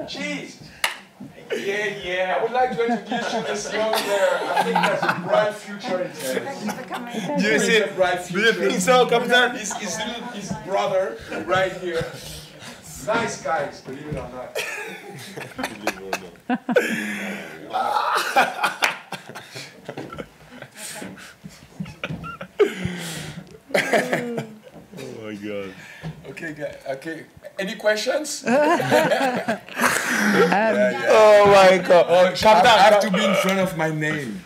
Jeez. Yeah. I would like to introduce you to this young player. I think has a bright future in tennis. Do you see it? Do you think so, Captain? His brother right here. Nice guys, believe it or not. Oh my God. Okay. Any questions? Oh my God. Oh, Captain, I have to be in front of my name.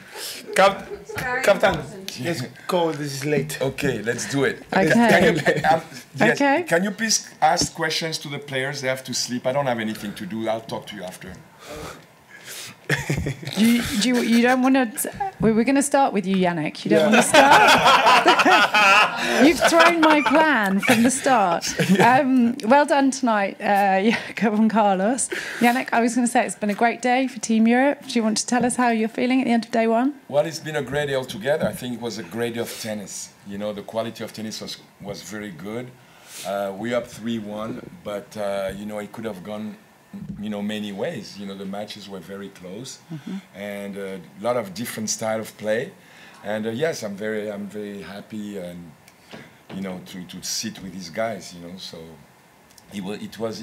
Captain, let's go. This is late. Okay, let's do it. Okay. Can you please ask questions to the players? They have to sleep. I don't have anything to do. I'll talk to you after. You don't want to... We're going to start with you, Yannick. You don't want to start? You've thrown my plan from the start. Well done tonight, Jakub and Carlos. Yannick, I was going to say it's been a great day for Team Europe. Do you want to tell us how you're feeling at the end of day one? Well, it's been a great day altogether. I think it was a great day of tennis. You know, the quality of tennis was very good. We're up 3-1, but, you know, it could have gone... many ways. You know, the matches were very close, and a lot of different style of play. And yes, I'm very happy, and you know, to sit with these guys. You know, so it was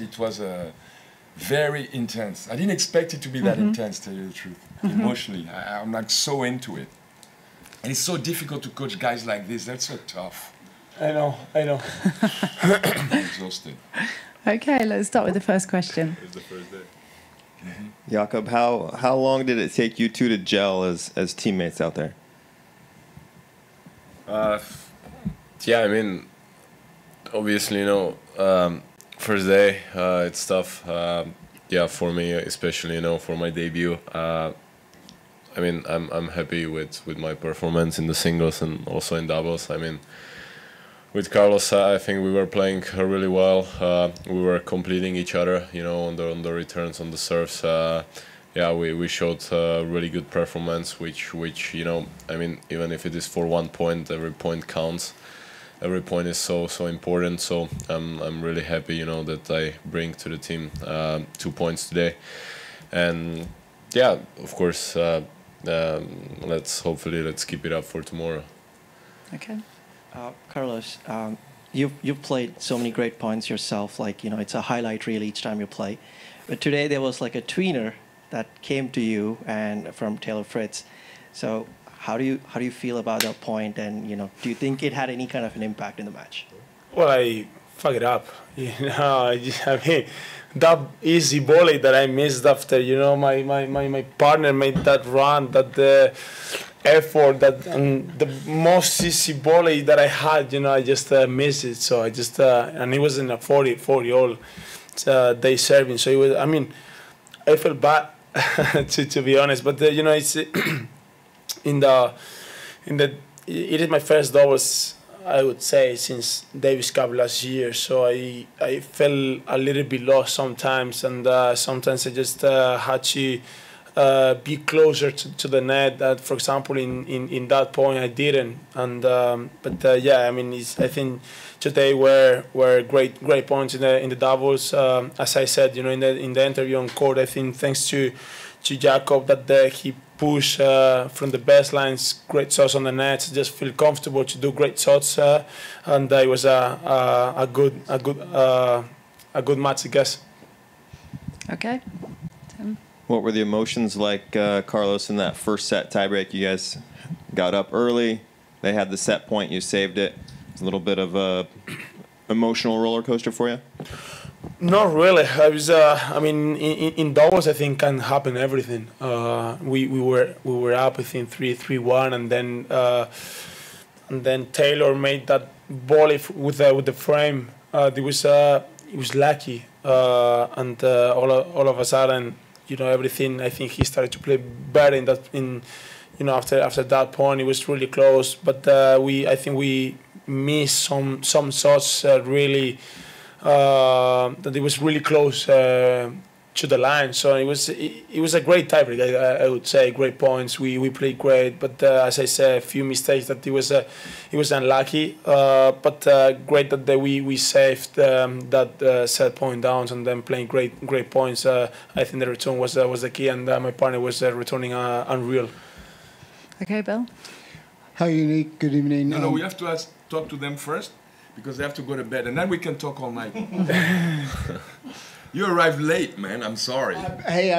very intense. I didn't expect it to be that intense, to tell you the truth. Emotionally, I'm like so into it, and it's so difficult to coach guys like this. That's so tough. I know. I'm exhausted. Okay, let's start with the first question. It's the first day. Jakub, how long did it take you two to gel as teammates out there? Yeah, I mean, obviously, you know, first day, it's tough. Yeah, for me, especially, you know, for my debut. I mean, I'm happy with my performance in the singles and also in doubles. I mean, with Carlos, I think we were playing really well. We were completing each other, you know, on the returns, on the serves. Yeah, we showed really good performance, which you know, I mean, even if it is for 1 point, every point counts. Every point is so important. So I'm really happy, you know, that I bring to the team 2 points today. And yeah, of course, let's keep it up for tomorrow. Okay. Carlos, you've played so many great points yourself. Like, you know, it's a highlight reel each time you play. But today there was like a tweener that came to you and from Taylor Fritz. So how do you feel about that point? And, you know, do you think it had any kind of an impact in the match? Well, I fucked it up. You know, I mean, that easy volley that I missed after, you know, my partner made that run, that effort, and the most easy volley that I had, you know, I just missed it. So I just, and it was in a 40-all day serving. So it was, I mean, I felt bad to be honest, but you know, it's it is my first doubles, I would say, since Davis Cup last year. So I felt a little bit lost sometimes, and sometimes I just had to be closer to the net. That, for example, in that point I didn't. And but yeah, I mean, I think today were great points in the doubles. As I said, you know, in the interview on court, I think thanks to Jakub that he pushed from the best lines, great shots on the net, just feel comfortable to do great shots, and it was a good match, I guess. Okay. Tim. What were the emotions like, Carlos, in that first set tiebreak? You guys got up early. They had the set point. You saved it. It's a little bit of a emotional roller coaster for you. Not really. I was. I mean, in doubles, I think can happen everything. We were up, I think 3-1, and then Taylor made that volley with the frame. It was lucky, and all of a sudden, you know, everything. I think he started to play better you know, after that point. It was really close, but I think we missed some shots really. That it was really close to the line. So it was a great tiebreak. I would say great points. We played great, but as I said, a few mistakes that it was unlucky. But great that we saved that set point downs and then playing great points. I think the return was the key, and my partner was returning unreal. Okay, Bill. Hi, Yannick. Good evening. No, we have to talk to them first because they have to go to bed, and then we can talk all night. You arrived late, man. I'm sorry. Hey,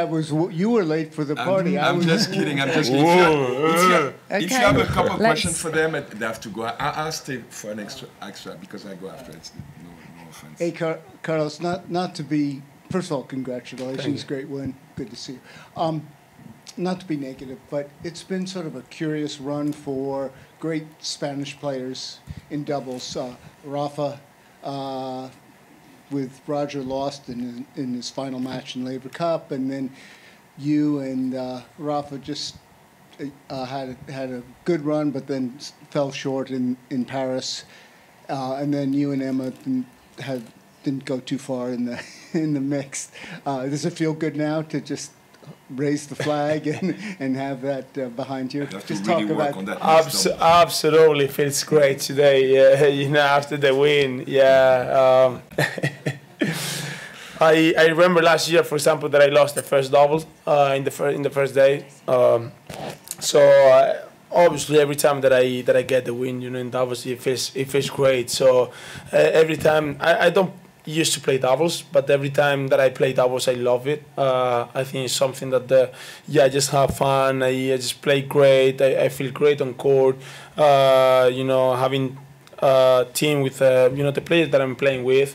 you were late for the party. I'm just kidding. I'm just kidding. If you have a couple of questions for them, they have to go. I'll stay for an extra because I go after. It's no offense. Hey, Carlos, not to be, first of all, congratulations. Great win. Good to see you. Not to be negative, but it's been sort of a curious run for great Spanish players in doubles. Rafa, with Roger lost in his final match in Laver Cup, and then you and Rafa just had a good run, but then fell short in Paris, and then you and Emma didn't go too far in the mix. Does it feel good now to just raise the flag and have that behind you? Just talk really about that. Absolutely feels great today. You know, after the win, yeah. I remember last year, for example, that I lost the first double in the first day. So obviously, every time that I get the win, you know, in doubles, it feels great. So every time I don't used to play doubles, but every time that I play doubles, I love it. I think it's something that I just have fun. I just play great. I feel great on court. You know, having a team with you know, the players that I'm playing with,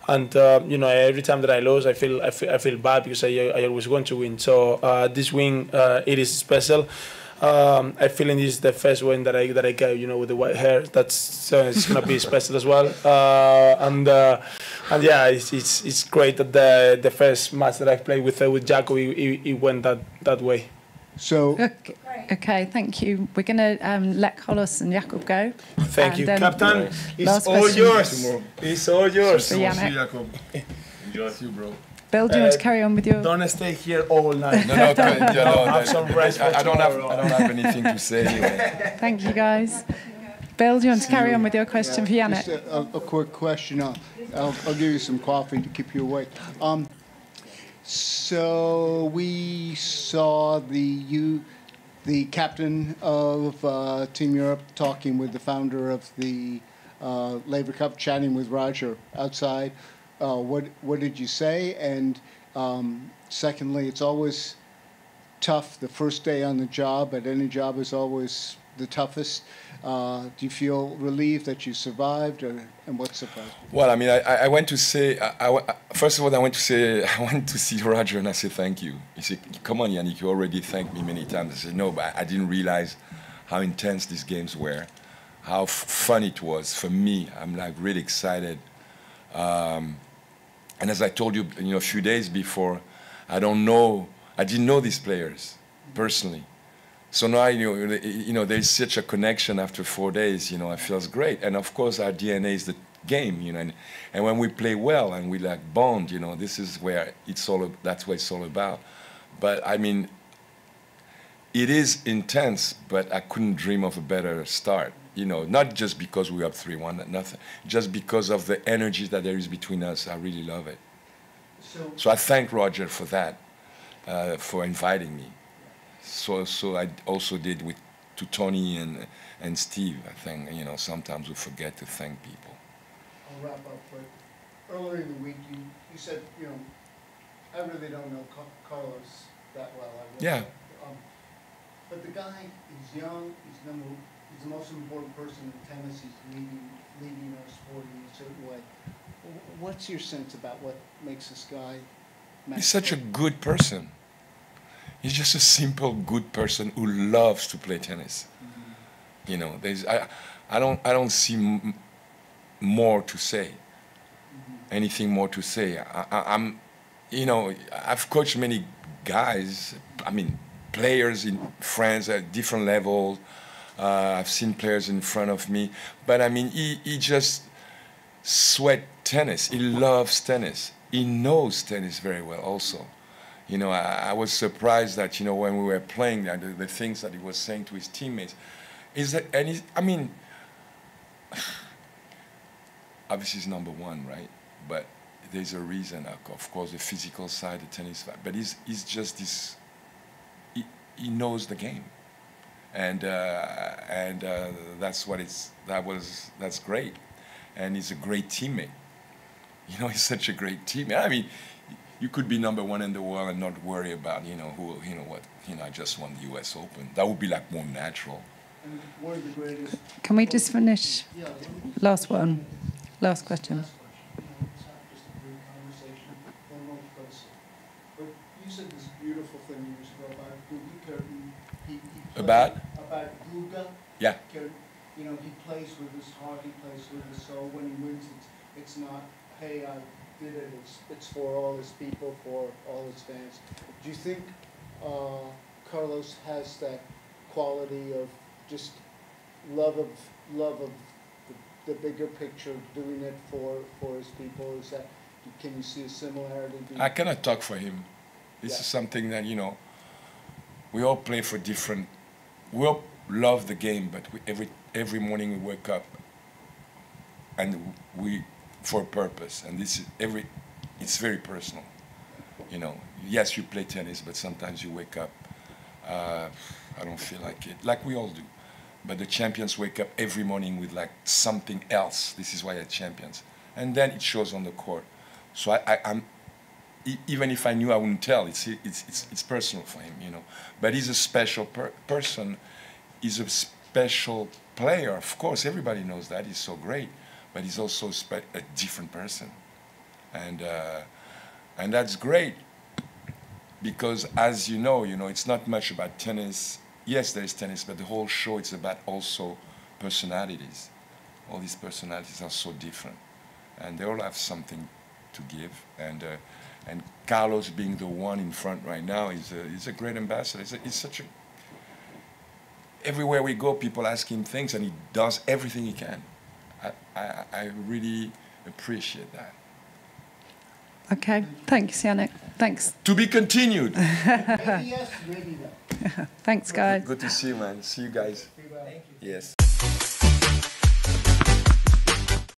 and you know, every time that I lose, I feel bad because I always want to win. So this win, it is special. I feel this is the first win that I get, you know, with the white hair. That's it's gonna be special as well. And yeah, it's great that the first match that I played with Jakub, it went that way. So okay, thank you. We're gonna let Carlos and Jakub go. Thank you, Captain. It's all yours. It's all yours. For Yannick. Jakub. Enjoy you, bro. Bill, do you want to carry on with your? Don't stay here all night. No, have some rest. I don't have anything to say anyway. Thank you, guys. Bill, do you want to carry on with your question for Yannick? Just a quick question. I'll give you some coffee to keep you awake. So we saw the captain of Team Europe talking with the founder of the Laver Cup, chatting with Roger outside. What did you say? And secondly, it's always tough. The first day on the job at any job is always the toughest. Do you feel relieved that you survived, and what surprised you? Well, I mean, I went to say, first of all, I went to see Roger, and I said, thank you. He said, come on, Yannick, you already thanked me many times. I said, no, but I didn't realize how intense these games were, how fun it was for me. I'm like really excited. And as I told you, a few days before, I didn't know these players personally. So now, there's such a connection after 4 days, it feels great. And of course, our DNA is the game, and when we play well and we like bond, this is where that's what it's all about. But I mean, it is intense, but I couldn't dream of a better start. Not just because we were up 3-1, nothing, just because of the energy that there is between us. I really love it. So I thank Roger for that, for inviting me. So I also did to Tony and Steve. I think, sometimes we forget to thank people. I'll wrap up, but earlier in the week you said, I really don't know Carlos that well. Yeah. But the guy is young, he's the most important person in tennis. He's leading our sport in a certain way. What's your sense about what makes this guy? He's such a good person. He's just a simple, good person who loves to play tennis. Mm-hmm. I don't see more to say. Mm-hmm. Anything more to say? I've coached many guys. I mean, players in France at different levels. I've seen players in front of me, but I mean, he just sweat tennis. He loves tennis. He knows tennis very well also. You know, I was surprised that, you know, when we were playing, that the things that he was saying to his teammates. I mean, obviously he's number one, right? But there's a reason, of course, the physical side, the tennis side. But he's just this, he knows the game. And that's what that's great. And he's a great teammate. You know, he's such a great teammate. I mean, you could be number one in the world and not worry about, you know, who, you know what, you know, I just won the U.S. Open. That would be like more natural. And one of the greatest. Can we just finish? Yeah. Last one. Last question. It's not just a brief conversation, then we'll close it. But you said this beautiful thing years ago about Guga Curtin. He About Guga. Yeah. You know, he plays with his heart, he plays with his soul. When he wins, it's not, hey, I did it. It's for all his people, for all his fans. Do you think Carlos has that quality of just love of the bigger picture, doing it for his people? Is that, can you see a similarity? I cannot talk for him. This is something that, you know, we all play for different, we all love the game, but every morning we wake up and we, for a purpose, and this is it's very personal. You know, yes, you play tennis, but sometimes you wake up, I don't feel like it, like we all do. But the champions wake up every morning with like something else. This is why they're champions. And then it shows on the court. So I'm even if I knew, I wouldn't tell. It's personal for him, you know. But he's a special person. He's a special player. Of course, everybody knows that. He's so great. But he's also a different person. And that's great. Because as you know, it's not much about tennis. Yes, there is tennis, but the whole show, it's about also personalities. All these personalities are so different. And they all have something to give. And Carlos being the one in front right now, he's a great ambassador. He's such a... Everywhere we go, people ask him things, and he does everything he can. I really appreciate that. Okay, thanks, Yannick. Thanks. To be continued. Maybe yes, maybe no. Thanks, guys. Good to see you, man. See you guys. Thank you. Yes.